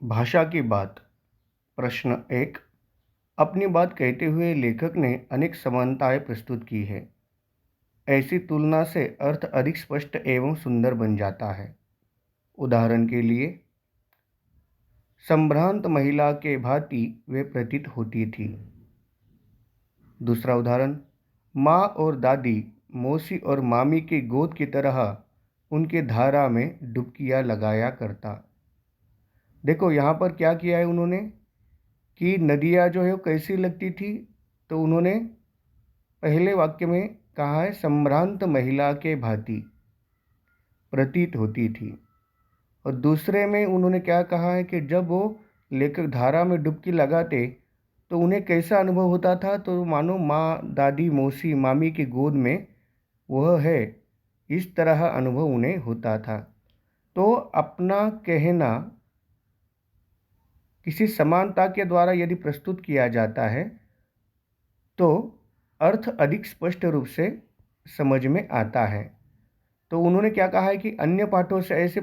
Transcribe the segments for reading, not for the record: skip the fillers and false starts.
भाषा की बात। प्रश्न 1। अपनी बात कहते हुए लेखक ने अनेक समानताएं प्रस्तुत की है। ऐसी तुलना से अर्थ अधिक स्पष्ट एवं सुंदर बन जाता है। उदाहरण के लिए, संभ्रांत महिला के भांति वे प्रतीत होती थी। दूसरा उदाहरण, माँ और दादी मौसी और मामी की गोद की तरह उनके धारा में डुबकियां लगाया करता। देखो यहाँ पर क्या किया है उन्होंने कि नदियाँ जो है वो कैसी लगती थी, तो उन्होंने पहले वाक्य में कहा है संभ्रांत महिला के भांति प्रतीत होती थी, और दूसरे में उन्होंने क्या कहा है कि जब वो लेखक धारा में डुबकी लगाते तो उन्हें कैसा अनुभव होता था, तो मानो माँ दादी मौसी मामी की गोद में वह है, इस तरह अनुभव उन्हें होता था। तो अपना कहना किसी समानता के द्वारा यदि प्रस्तुत किया जाता है तो अर्थ अधिक स्पष्ट रूप से समझ में आता है। तो उन्होंने क्या कहा है कि अन्य पाठों से ऐसे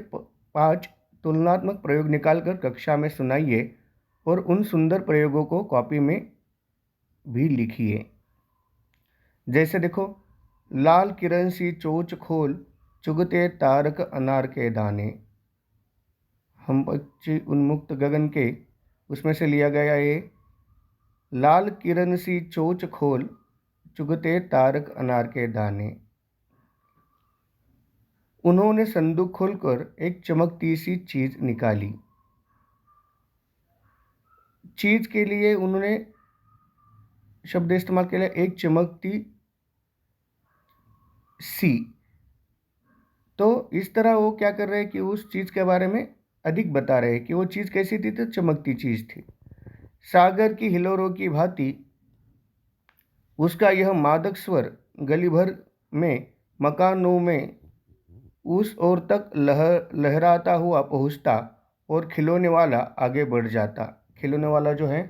5 तुलनात्मक प्रयोग निकालकर कक्षा में सुनाइए और उन सुंदर प्रयोगों को कॉपी में भी लिखिए। जैसे देखो, लाल किरण सी चोंच खोल, चुगते तारक अनार के दाने। हम पक्षी उन्मुक्त गगन के उसमें से लिया गया ये, लाल किरण सी चोंच खोल, चुगते तारक अनार के दाने। उन्होंने संदूक खोलकर एक चमकती सी चीज निकाली। चीज के लिए उन्होंने शब्द इस्तेमाल किया, एक चमकती सी। तो इस तरह वो क्या कर रहे हैं कि उस चीज के बारे में अधिक बता रहे हैं कि वो चीज कैसी थी, तो चमकती चीज थी। सागर की हिलोरों की भांति उसका यह मादक स्वर गली भर में मकानों में उस ओर तक लहराता हुआ पहुंचता और खिलौने वाला आगे बढ़ जाता। खिलौने वाला जो है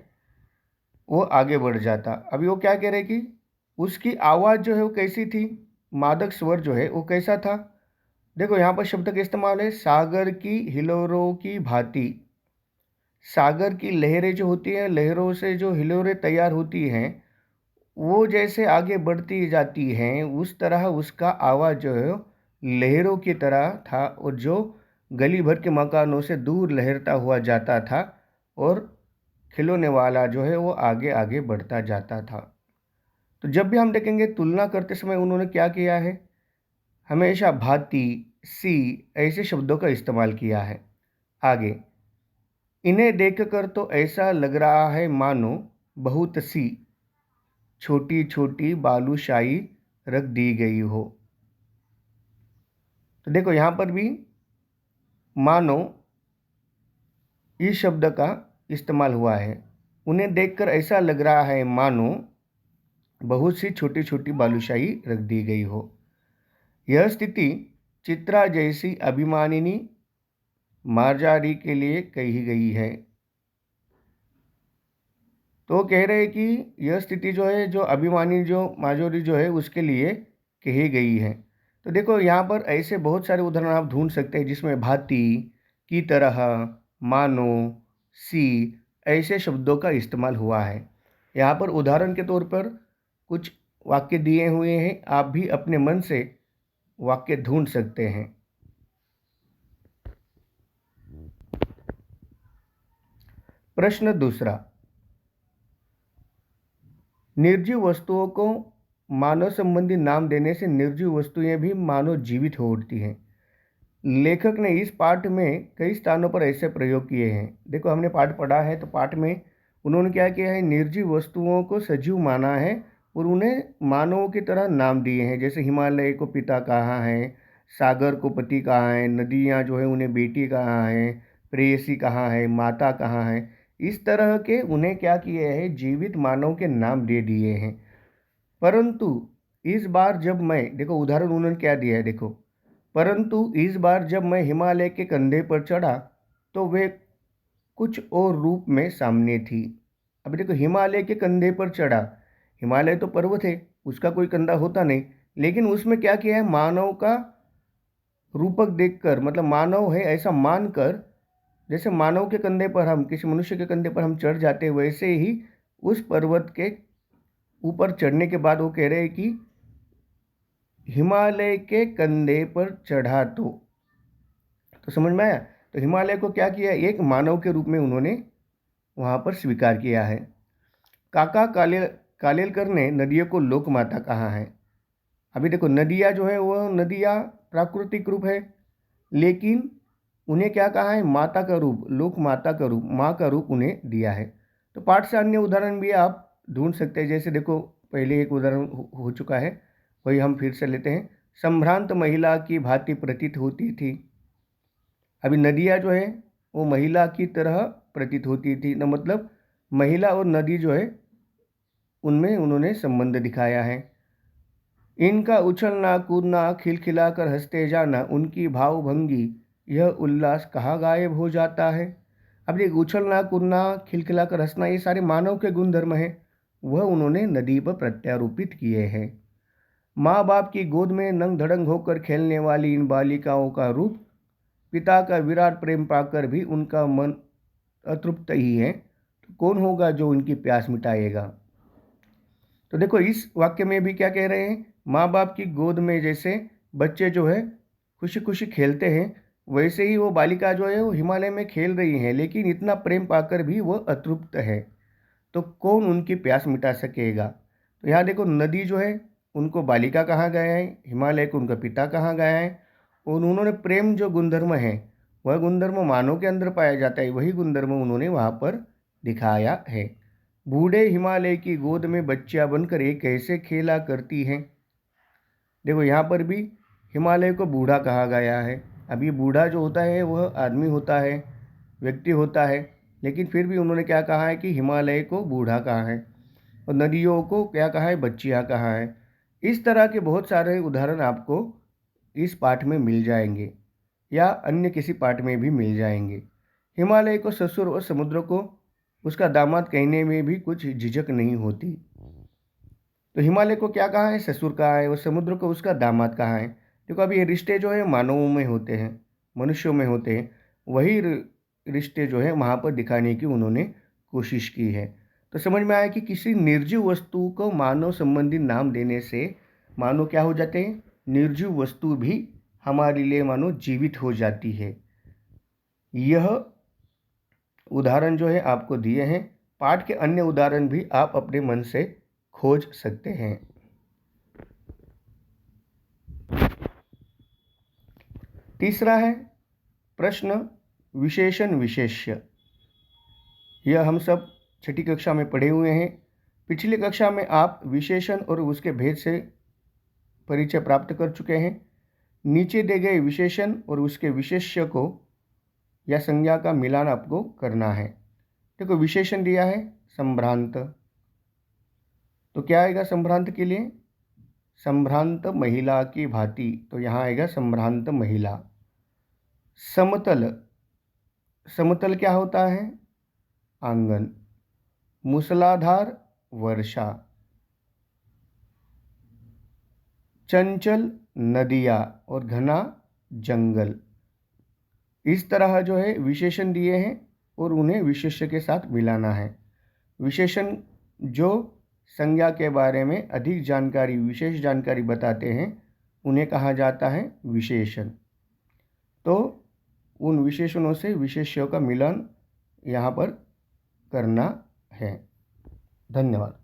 वो आगे बढ़ जाता। अभी वो क्या कह रहे कि उसकी आवाज़ जो है वो कैसी थी, मादक स्वर जो है वो कैसा था। देखो यहाँ पर शब्द का इस्तेमाल है, सागर की हिलोरों की भांति। सागर की लहरें जो होती हैं, लहरों से जो हिलोरें तैयार होती हैं, वो जैसे आगे बढ़ती जाती हैं उस तरह उसका आवाज़ जो है लहरों की तरह था, और जो गली भर के मकानों से दूर लहरता हुआ जाता था और खिलौने वाला जो है वो आगे आगे बढ़ता जाता था। तो जब भी हम देखेंगे तुलना करते समय उन्होंने क्या किया है, हमेशा भांति, सी ऐसे शब्दों का इस्तेमाल किया है। आगे, इन्हें देखकर तो ऐसा लग रहा है मानो बहुत सी छोटी छोटी बालूशाही रख दी गई हो। तो देखो यहाँ पर भी मानो इस शब्द का इस्तेमाल हुआ है। उन्हें देखकर ऐसा लग रहा है मानो बहुत सी छोटी छोटी बालूशाही रख दी गई हो। यह स्थिति चित्रा जैसी अभिमानिनी मार्जारी के लिए कही गई है। तो कह रहे हैं कि यह स्थिति जो है, जो अभिमानी जो मार्जोरी जो है उसके लिए कही गई है। तो देखो यहाँ पर ऐसे बहुत सारे उदाहरण आप ढूंढ सकते हैं जिसमें भांति, की तरह, मानो, सी ऐसे शब्दों का इस्तेमाल हुआ है। यहाँ पर उदाहरण के तौर पर कुछ वाक्य दिए हुए हैं, आप भी अपने मन से वाक्य ढूंढ सकते हैं। प्रश्न दूसरा, निर्जीव वस्तुओं को मानव संबंधी नाम देने से निर्जीव वस्तुएं भी मानव जीवित हो उठती हैं। लेखक ने इस पाठ में कई स्थानों पर ऐसे प्रयोग किए हैं। देखो हमने पाठ पढ़ा है, तो पाठ में उन्होंने क्या किया है, निर्जीव वस्तुओं को सजीव माना है और उन्हें मानवों की तरह नाम दिए हैं। जैसे हिमालय को पिता कहा है, सागर को पति कहा है, नदियाँ जो है उन्हें बेटी कहा है, प्रेयसी कहा है, माता कहा है। इस तरह के उन्हें क्या किए हैं, जीवित मानव के नाम दे दिए हैं। परंतु इस बार जब मैं, देखो उदाहरण उन्होंने क्या दिया है, देखो, परंतु इस बार जब मैं हिमालय के कंधे पर चढ़ा तो वे कुछ और रूप में सामने थी। अब देखो हिमालय के कंधे पर चढ़ा, हिमालय तो पर्वत है, उसका कोई कंधा होता नहीं, लेकिन उसमें क्या किया है, मानव का रूपक देखकर, मतलब मानव है ऐसा मानकर जैसे मानव के कंधे पर हम, किसी मनुष्य के कंधे पर हम चढ़ जाते हैं, वैसे ही उस पर्वत के ऊपर चढ़ने के बाद वो कह रहे हैं कि हिमालय के कंधे पर चढ़ा तो समझ में आया। तो हिमालय को क्या किया, एक मानव के रूप में उन्होंने वहाँ पर स्वीकार किया है। काका कालेलकर ने नदियों को लोक माता कहा है। अभी देखो, नदियाँ जो है वो नदियाँ प्राकृतिक रूप है, लेकिन उन्हें क्या कहा है, माता का रूप, लोक माता का रूप, माँ का रूप उन्हें दिया है। तो पाठ से अन्य उदाहरण भी आप ढूंढ सकते हैं। जैसे देखो, पहले एक उदाहरण हो चुका है, वही हम फिर से लेते हैं। संभ्रांत महिला की भांति प्रतीत होती थी। अभी नदियाँ जो है वो महिला की तरह प्रतीत होती थी, न मतलब महिला और नदी जो है उनमें उन्होंने संबंध दिखाया है। इनका उछलना कूदना, खिलखिलाकर हंसते जाना, उनकी भावभंगी, यह उल्लास कहाँ गायब हो जाता है। अब ये उछलना कूदना, खिलखिलाकर हंसना, ये सारे मानव के गुणधर्म हैं, वह उन्होंने नदी पर प्रत्यारोपित किए हैं। माँ बाप की गोद में नंग धड़ंग होकर खेलने वाली इन बालिकाओं का रूप, पिता का विराट प्रेम पाकर भी उनका मन अतृप्त ही है, तो कौन होगा जो उनकी प्यास मिटाएगा। तो देखो, इस वाक्य में भी क्या कह रहे हैं, माँ बाप की गोद में जैसे बच्चे जो है खुशी खुशी खेलते हैं, वैसे ही वो बालिका जो है वो हिमालय में खेल रही है, लेकिन इतना प्रेम पाकर भी वो अतृप्त है, तो कौन उनकी प्यास मिटा सकेगा। तो यहाँ देखो, नदी जो है उनको बालिका कहा गया है, हिमालय को उनका पिता कहा गया है, और उन्होंने प्रेम जो गुणधर्म है वह गुणधर्म मानव के अंदर पाया जाता है, वही गुणधर्म उन्होंने वहाँ पर दिखाया है। बूढ़े हिमालय की गोद में बच्चियाँ बनकर ये कैसे खेला करती हैं। देखो, यहाँ पर भी हिमालय को बूढ़ा कहा गया है। अब ये बूढ़ा जो होता है वह आदमी होता है, व्यक्ति होता है, लेकिन फिर भी उन्होंने क्या कहा है कि हिमालय को बूढ़ा कहा है, और नदियों को क्या कहा है, बच्चियाँ कहा है। इस तरह के बहुत सारे उदाहरण आपको इस पाठ में मिल जाएंगे, या अन्य किसी पाठ में भी मिल जाएंगे। हिमालय को ससुर और समुद्र को उसका दामाद कहने में भी कुछ झिझक नहीं होती। तो हिमालय को क्या कहा है, ससुर कहा है, और समुद्र को उसका दामाद कहा है। देखो, अब ये रिश्ते जो है मानवों में होते हैं, मनुष्यों में होते हैं, वही रिश्ते जो है वहाँ पर दिखाने की उन्होंने कोशिश की है। तो समझ में आया कि किसी निर्जीव वस्तु को मानव संबंधी नाम देने से मानव क्या हो जाते हैं, निर्जीव वस्तु भी हमारे लिए मानो जीवित हो जाती है। यह उदाहरण जो है आपको दिए हैं। पाठ के अन्य उदाहरण भी आप अपने मन से खोज सकते हैं। तीसरा है प्रश्न विशेषण विशेष्य। यह हम सब छठी कक्षा में पढ़े हुए हैं। पिछली कक्षा में आप विशेषण और उसके भेद से परिचय प्राप्त कर चुके हैं। नीचे दिए गए विशेषण और उसके विशेष्य को या संज्ञा का मिलान आपको करना है। देखो, विशेषण दिया है संभ्रांत, तो क्या आएगा संभ्रांत के लिए, संभ्रांत महिला की भांति, तो यहाँ आएगा संभ्रांत महिला। समतल, समतल क्या होता है, आंगन। मूसलाधार, वर्षा। चंचल, नदियाँ, और घना, जंगल। इस तरह जो है विशेषण दिए हैं और उन्हें विशेष्य के साथ मिलाना है। विशेषण जो संज्ञा के बारे में अधिक जानकारी, विशेष जानकारी बताते हैं, उन्हें कहा जाता है विशेषण। तो उन विशेषणों से विशेष्यों का मिलन यहाँ पर करना है। धन्यवाद।